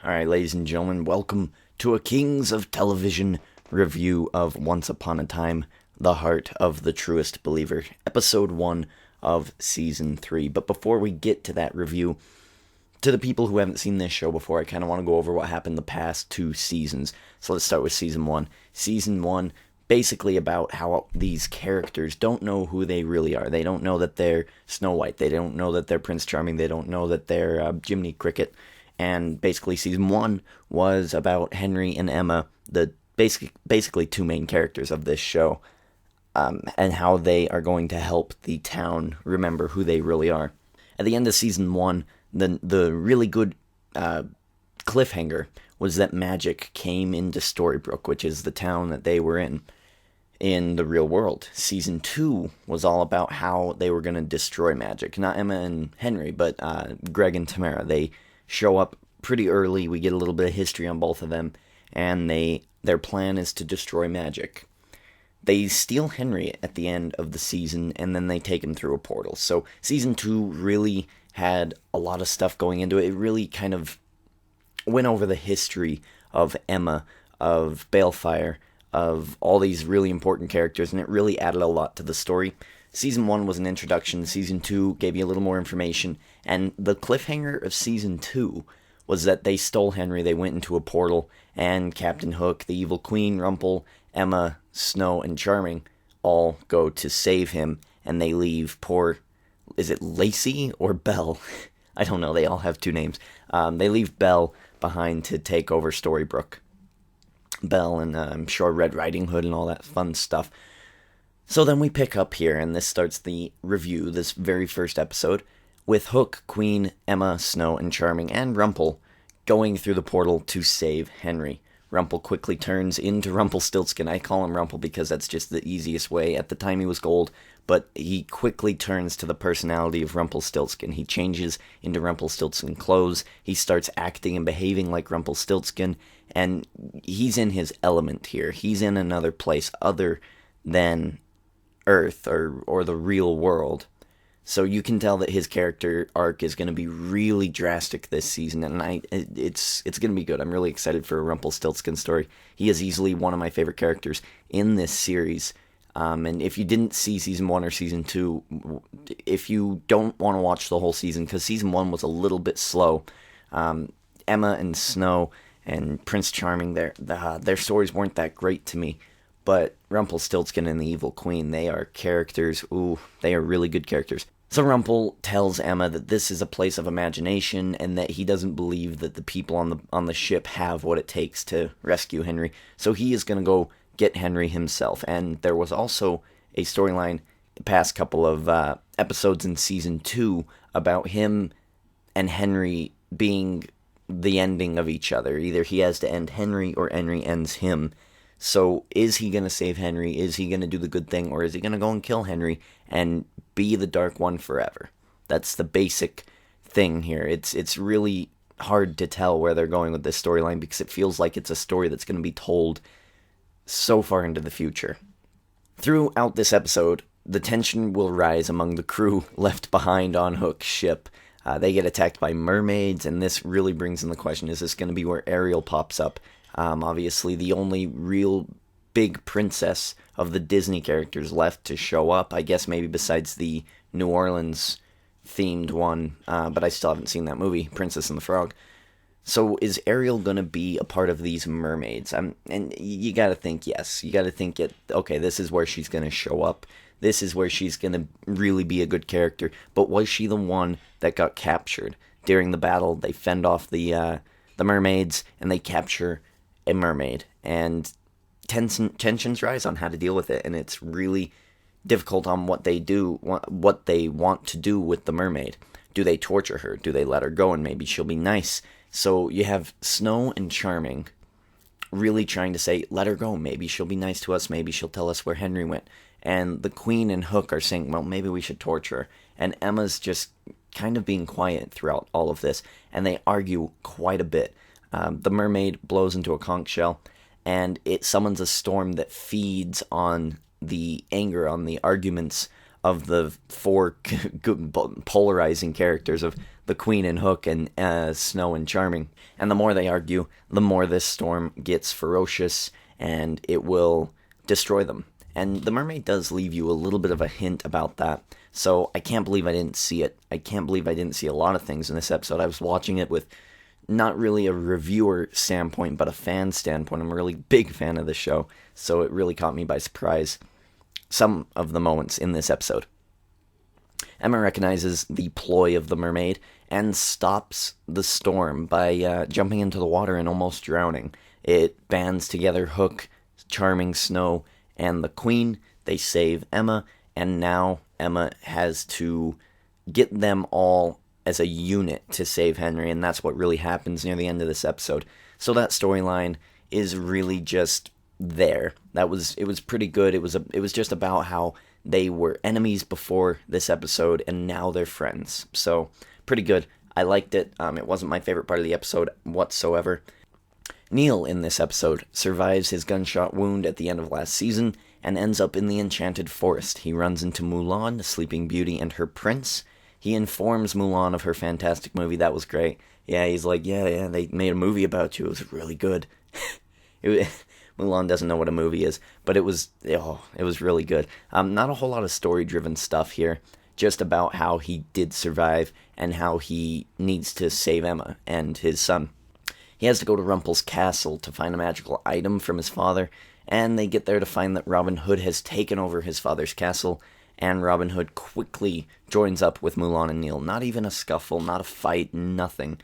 Alright, ladies and gentlemen, welcome to a Kings of Television review of Once Upon a Time, The Heart of the Truest Believer, Episode 1 of Season 3. But before we get to that review, to the people who haven't seen this show before, I kind of want to go over what happened the past two seasons. So let's start with Season 1. Season 1, basically about how these characters don't know who they really are. They don't know that they're Snow White. They don't know that they're Prince Charming. They don't know that they're Jiminy Cricket. And basically, Season 1 was about Henry and Emma, the basically two main characters of this show, and how they are going to help the town remember who they really are. At the end of Season 1, the really good cliffhanger was that magic came into Storybrooke, which is the town that they were in the real world. Season 2 was all about how they were going to destroy magic. Not Emma and Henry, but Greg and Tamara. They show up pretty early. We get a little bit of history on both of them, and their plan is to destroy magic. They steal Henry at the end of the season, and then they take him through a portal. So Season 2 really had a lot of stuff going into it. It really kind of went over the history of Emma, of Balefire, of all these really important characters, and it really added a lot to the story. Season 1 was an introduction. Season 2 gave you a little more information. And the cliffhanger of Season 2 was that they stole Henry, they went into a portal, and Captain Hook, the Evil Queen, Rumple, Emma, Snow, and Charming all go to save him, and they leave poor, is it Lacey or Belle? I don't know, they all have two names. They leave Belle behind to take over Storybrooke. Belle and I'm sure Red Riding Hood and all that fun stuff. So then we pick up here, and this starts the review, this very first episode, with Hook, Queen, Emma, Snow, and Charming, and Rumple going through the portal to save Henry. Rumple quickly turns into Rumpelstiltskin. I call him Rumple because that's just the easiest way. At the time he was gold, but he quickly turns to the personality of Rumpelstiltskin. He changes into Rumpelstiltskin clothes. He starts acting and behaving like Rumpelstiltskin, and he's in his element here. He's in another place other than Earth or the real world. So you can tell that his character arc is going to be really drastic this season, and it's going to be good. I'm really excited for a Rumpelstiltskin story. He is easily one of my favorite characters in this series. And if you didn't see Season 1 or Season 2, if you don't want to watch the whole season, because Season 1 was a little bit slow, Emma and Snow and Prince Charming, their stories weren't that great to me. But Rumpelstiltskin and the Evil Queen, they are characters. Ooh, they are really good characters. So Rumple tells Emma that this is a place of imagination and that he doesn't believe that the people on the ship have what it takes to rescue Henry. So he is going to go get Henry himself. And there was also a storyline the past couple of episodes in Season 2 about him and Henry being the ending of each other. Either he has to end Henry or Henry ends him. So is he going to save Henry? Is he going to do the good thing? Or is he going to go and kill Henry and be the Dark One forever? That's the basic thing here. It's really hard to tell where they're going with this storyline because it feels like it's a story that's going to be told so far into the future. Throughout this episode, the tension will rise among the crew left behind on Hook's ship. They get attacked by mermaids, and this really brings in the question, is this going to be where Ariel pops up? Obviously, the only real big princess of the Disney characters left to show up, I guess maybe besides the New Orleans themed one, but I still haven't seen that movie, Princess and the Frog. So is Ariel going to be a part of these mermaids? And you got to think, yes. You got to think, okay, this is where she's going to show up. This is where she's going to really be a good character. But was she the one that got captured? During the battle, they fend off the mermaids, and they capture a mermaid, and tensions rise on how to deal with it, and it's really difficult on what they want to do with the mermaid. Do they torture her? Do they let her go and maybe she'll be nice? So you have Snow and Charming really trying to say, let her go, maybe she'll be nice to us, maybe she'll tell us where Henry went. And the Queen and Hook are saying, well, maybe we should torture her. And Emma's just kind of being quiet throughout all of this, and they argue quite a bit. The mermaid blows into a conch shell, and it summons a storm that feeds on the anger, on the arguments of the four polarizing characters of the Queen and Hook and Snow and Charming. And the more they argue, the more this storm gets ferocious, and it will destroy them. And the mermaid does leave you a little bit of a hint about that. So I can't believe I didn't see it. I can't believe I didn't see a lot of things in this episode. I was watching it with not really a reviewer standpoint, but a fan standpoint. I'm a really big fan of the show, so it really caught me by surprise. Some of the moments in this episode. Emma recognizes the ploy of the mermaid and stops the storm by jumping into the water and almost drowning. It bands together Hook, Charming, Snow, and the Queen. They save Emma, and now Emma has to get them all as a unit to save Henry, and that's what really happens near the end of this episode. So that storyline is really just there. It was pretty good. It was just about how they were enemies before this episode, and now they're friends. So pretty good. I liked it. It wasn't my favorite part of the episode whatsoever. Neil in this episode survives his gunshot wound at the end of last season and ends up in the Enchanted Forest. He runs into Mulan, Sleeping Beauty, and her prince. He informs Mulan of her fantastic movie. That was great. Yeah, he's like, yeah, they made a movie about you. It was really good. Mulan doesn't know what a movie is, but it was really good. Not a whole lot of story-driven stuff here, just about how he did survive and how he needs to save Emma and his son. He has to go to Rumpel's castle to find a magical item from his father, and they get there to find that Robin Hood has taken over his father's castle, and Robin Hood quickly joins up with Mulan and Neil. Not even a scuffle, not a fight, nothing.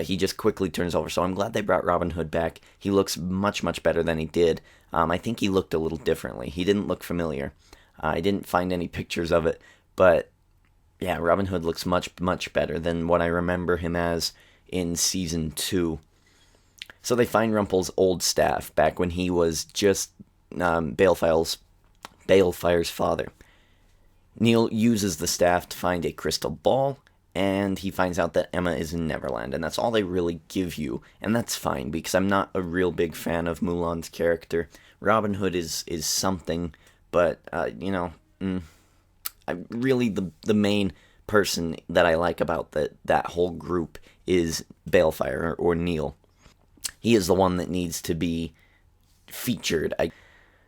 He just quickly turns over. So I'm glad they brought Robin Hood back. He looks much, much better than he did. I think he looked a little differently. He didn't look familiar. I didn't find any pictures of it, but yeah, Robin Hood looks much, much better than what I remember him as in Season 2. So they find Rumpel's old staff back when he was just Balefire's father. Neil uses the staff to find a crystal ball, and he finds out that Emma is in Neverland, and that's all they really give you, and that's fine, because I'm not a real big fan of Mulan's character. Robin Hood is something, but, really the main person that I like about that whole group is Balefire, or Neil. He is the one that needs to be featured.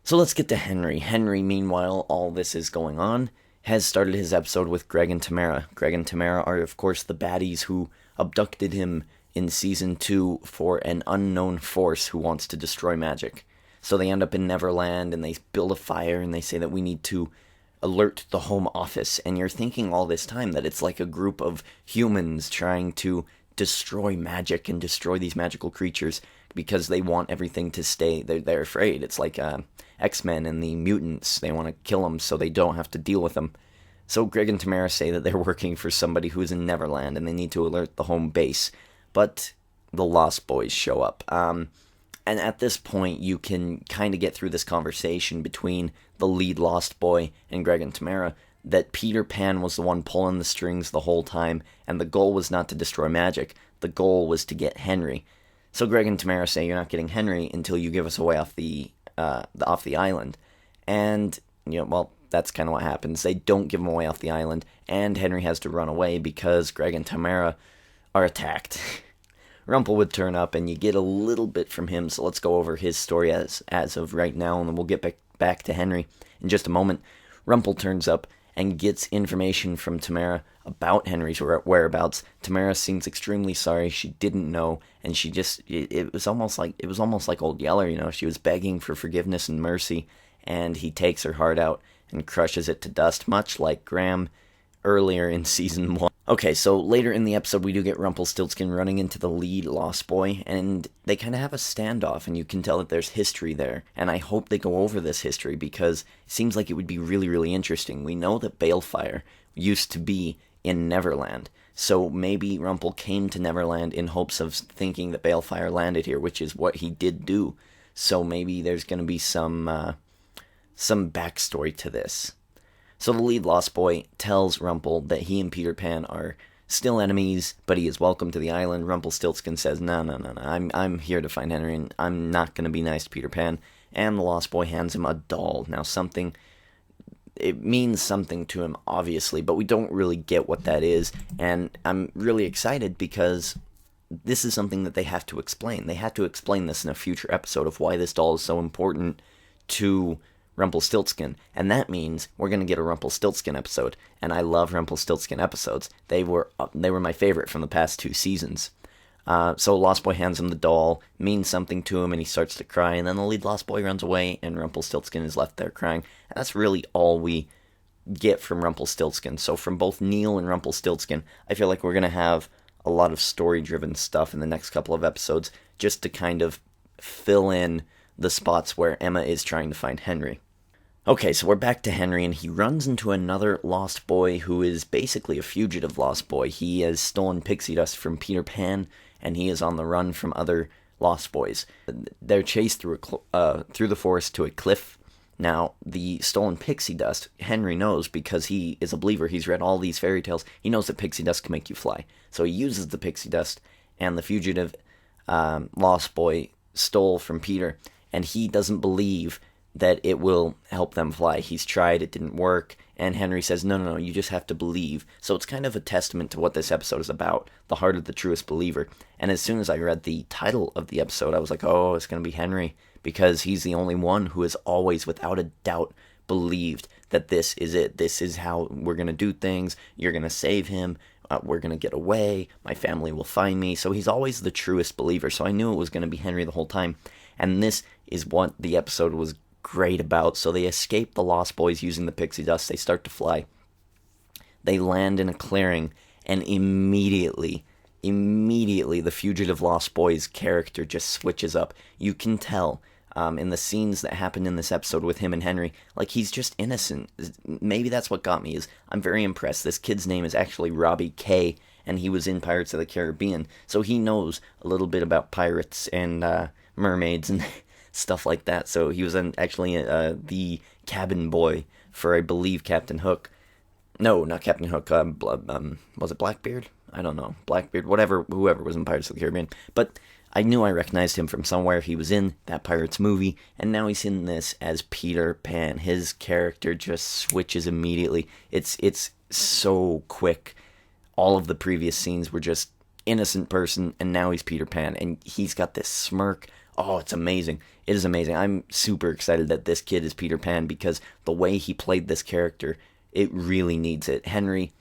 So let's get to Henry. Henry, meanwhile, all this is going on, has started his episode with Greg and Tamara. Greg and Tamara are, of course, the baddies who abducted him in Season 2 for an unknown force who wants to destroy magic. So they end up in Neverland, and they build a fire, and they say that we need to alert the Home Office. And you're thinking all this time that it's like a group of humans trying to destroy magic and destroy these magical creatures because they want everything to stay. They're afraid. It's like X-Men and the mutants. They want to kill them so they don't have to deal with them. So Greg and Tamara say that they're working for somebody who's in Neverland and they need to alert the home base. But the Lost Boys show up. And at this point, you can kind of get through this conversation between the lead Lost Boy and Greg and Tamara that Peter Pan was the one pulling the strings the whole time, and the goal was not to destroy magic. The goal was to get Henry. So Greg and Tamara say, you're not getting Henry until you give us away off the island. And, that's kind of what happens. They don't give him away off the island, and Henry has to run away because Greg and Tamara are attacked. Rumpel would turn up, and you get a little bit from him, so let's go over his story as of right now, and then we'll get back to Henry in just a moment. Rumpel turns up and gets information from Tamara about Henry's whereabouts. Tamara seems extremely sorry. She didn't know, and she just it was almost like Old Yeller, she was begging for forgiveness and mercy, and he takes her heart out and crushes it to dust, much like Graham earlier in Season 1. Okay, so later in the episode, we do get Rumpelstiltskin running into the lead Lost Boy, and they kind of have a standoff, and you can tell that there's history there, and I hope they go over this history, because it seems like it would be really, really interesting. We know that Balefire used to be in Neverland, so maybe Rumpel came to Neverland in hopes of thinking that Balefire landed here, which is what he did do, so maybe there's going to be some backstory to this. So the lead Lost Boy tells Rumpel that he and Peter Pan are still enemies, but he is welcome to the island. Rumpelstiltskin says, no, I'm here to find Henry, and I'm not going to be nice to Peter Pan. And the Lost Boy hands him a doll. Now, something it means something to him, obviously, but we don't really get what that is. And I'm really excited because this is something that they have to explain. They have to explain this in a future episode of why this doll is so important to Rumpelstiltskin. And that means we're going to get a Rumpelstiltskin episode. And I love Rumpelstiltskin episodes. They were my favorite from the past 2 seasons. So Lost Boy hands him the doll, means something to him, and he starts to cry, and then the lead Lost Boy runs away, and Rumpelstiltskin is left there crying. And that's really all we get from Rumpelstiltskin. So from both Neil and Rumpelstiltskin, I feel like we're going to have a lot of story-driven stuff in the next couple of episodes, just to kind of fill in the spots where Emma is trying to find Henry. Okay, so we're back to Henry, and he runs into another Lost Boy who is basically a fugitive Lost Boy. He has stolen pixie dust from Peter Pan, and he is on the run from other Lost Boys. They're chased through the forest to a cliff. Now, the stolen pixie dust, Henry knows because he is a believer. He's read all these fairy tales. He knows that pixie dust can make you fly. So he uses the pixie dust, and the fugitive Lost Boy stole from Peter, and he doesn't believe that it will help them fly. He's tried, it didn't work, and Henry says, no, you just have to believe. So it's kind of a testament to what this episode is about, the heart of the truest believer. And as soon as I read the title of the episode, I was like, oh, it's going to be Henry, because he's the only one who has always, without a doubt, believed that this is it. This is how we're going to do things. You're going to save him. We're going to get away. My family will find me. So he's always the truest believer. So I knew it was going to be Henry the whole time. And this is what the episode was great about. So they escape the Lost Boys using the pixie dust. They start to fly. They land in a clearing, and immediately the fugitive Lost Boy's character just switches up. You can tell in the scenes that happened in this episode with him and Henry, like, he's just innocent. Maybe that's what got me, is I'm very impressed. This kid's name is actually Robbie Kay, and he was in Pirates of the Caribbean, so he knows a little bit about pirates and mermaids and stuff like that. So he was actually the cabin boy for, I believe, Captain Hook. No, not Captain Hook. Was it Blackbeard? I don't know. Blackbeard, whoever was in Pirates of the Caribbean. But I knew I recognized him from somewhere. He was in that Pirates movie, and now he's in this as Peter Pan. His character just switches immediately. It's so quick. All of the previous scenes were just innocent person, and now he's Peter Pan, and he's got this smirk. Oh, it's amazing. It is amazing. I'm super excited that this kid is Peter Pan, because the way he played this character, it really needs it. Henry,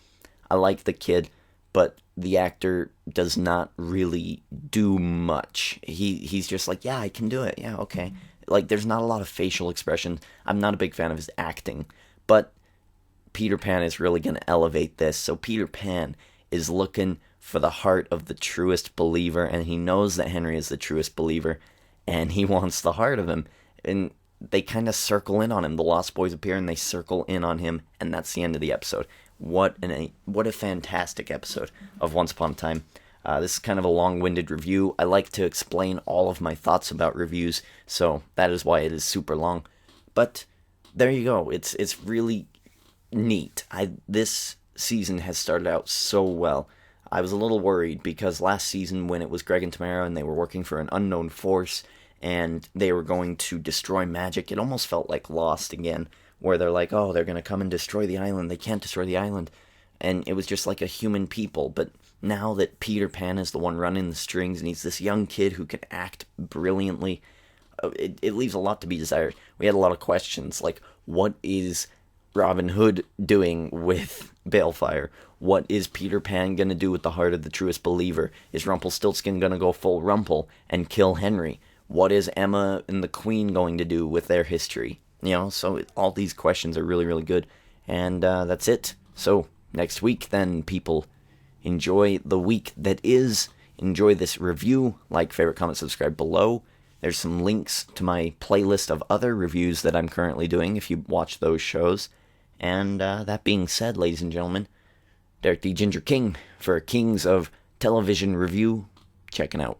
I like the kid, but the actor does not really do much. He's just like, yeah, I can do it. Yeah, okay. Like, there's not a lot of facial expression. I'm not a big fan of his acting, but Peter Pan is really going to elevate this. So Peter Pan is looking for the heart of the truest believer, and he knows that Henry is the truest believer, and he wants the heart of him. And they kind of circle in on him. The Lost Boys appear, and they circle in on him, and that's the end of the episode. What a fantastic episode of Once Upon a Time. This is kind of a long-winded review. I like to explain all of my thoughts about reviews, so that is why it is super long. But there you go. It's really neat. This season has started out so well. I was a little worried because last season, when it was Greg and Tamara and they were working for an unknown force and they were going to destroy magic, it almost felt like Lost again, where they're like, oh, they're going to come and destroy the island. They can't destroy the island. And it was just like a human people. But now that Peter Pan is the one running the strings and he's this young kid who can act brilliantly, it leaves a lot to be desired. We had a lot of questions, like, what is Robin Hood doing with Balefire? What is Peter Pan going to do with the heart of the truest believer? Is Rumpelstiltskin going to go full Rumple and kill Henry? What is Emma and the Queen going to do with their history? You know, so all these questions are really, really good. And that's it. So next week, then, people, enjoy the week that is. Enjoy this review. Like, favorite, comment, subscribe below. There's some links to my playlist of other reviews that I'm currently doing if you watch those shows. And that being said, ladies and gentlemen, Derek the Ginger King for Kings of Television Review, checking out.